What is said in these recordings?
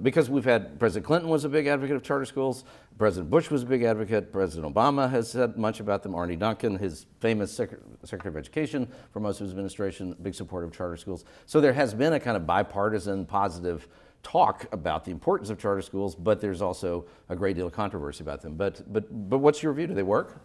because we've had President Clinton was a big advocate of charter schools, President Bush was a big advocate, President Obama has said much about them, Arne Duncan, his famous Secretary of Education for most of his administration, big supporter of charter schools. So there has been a kind of bipartisan positive talk about the importance of charter schools, but there's also a great deal of controversy about them. But what's your view? Do they work?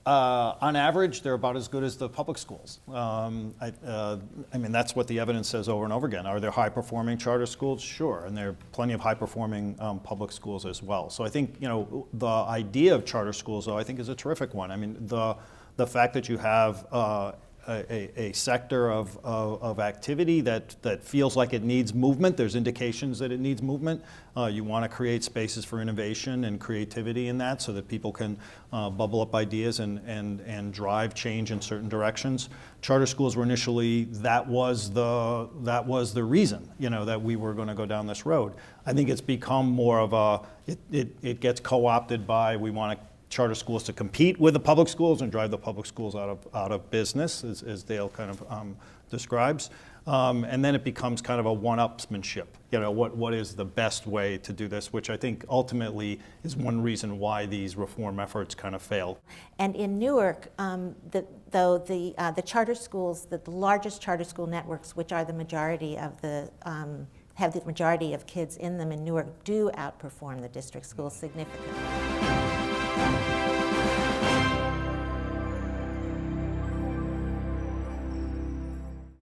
On average, they're about as good as the public schools. I mean, that's what the evidence says over and over again. Are there high-performing charter schools? Sure, and there are plenty of high-performing public schools as well. So I think, the idea of charter schools, though, I think is a terrific one. I mean, the fact that you have a sector of activity that feels like it needs movement. There's indications that it needs movement. You want to create spaces for innovation and creativity in that so that people can bubble up ideas and drive change in certain directions. Charter schools were initially, that was the reason, that we were going to go down this road. I think it's become more of it gets co-opted by, we want charter schools to compete with the public schools and drive the public schools out of business, as Dale kind of describes. And then it becomes kind of a one-upsmanship. What is the best way to do this, which I think ultimately is one reason why these reform efforts kind of failed. And in Newark, the charter schools, the largest charter school networks, which are the majority of have the majority of kids in them in Newark, do outperform the district schools significantly.